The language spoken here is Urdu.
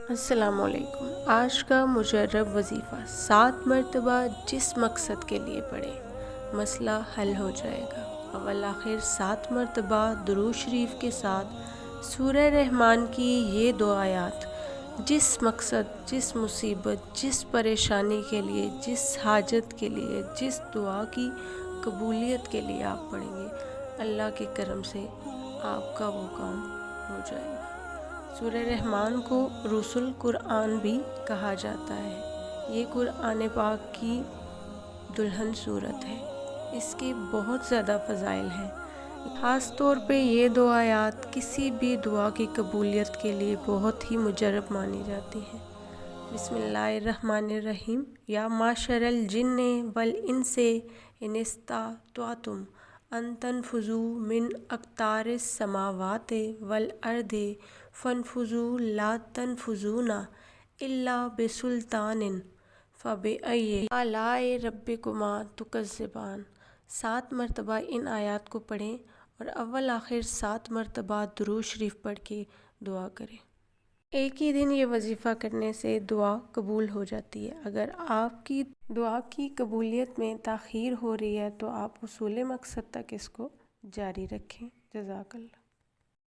السلام علیکم۔ آج کا مجرب وظیفہ 7 مرتبہ جس مقصد کے لیے پڑھیں مسئلہ حل ہو جائے گا۔ اول آخر 7 مرتبہ درود شریف کے ساتھ سورہ رحمان کی یہ 2 آیات جس مقصد، جس مصیبت، جس پریشانی کے لیے، جس حاجت کے لیے، جس دعا کی قبولیت کے لیے آپ پڑھیں گے، اللہ کے کرم سے آپ کا وہ کام ہو جائے گا۔ سورہ رحمان کو روس القرآن بھی کہا جاتا ہے۔ یہ قرآن پاک کی دلہن صورت ہے۔ اس کے بہت زیادہ فضائل ہیں۔ خاص طور پہ یہ 2 آیات کسی بھی دعا کی قبولیت کے لیے بہت ہی مجرب مانی جاتی ہیں۔ بسم اللہ الرحمن الرحیم۔ یا معشر الجن والانس ان استطعتم ان تنفذوا من اقطار السماوات والارض فانفذوا لا تنفذون الا بسلطان فبأي آلاء ربکما تکذبان۔ 7 مرتبہ ان آیات کو پڑھیں اور اول آخر 7 مرتبہ درود شریف پڑھ کے دعا کریں۔ ایک ہی دن یہ وظیفہ کرنے سے دعا قبول ہو جاتی ہے۔ اگر آپ کی دعا کی قبولیت میں تاخیر ہو رہی ہے تو آپ حصول مقصد تک اس کو جاری رکھیں۔ جزاک اللہ۔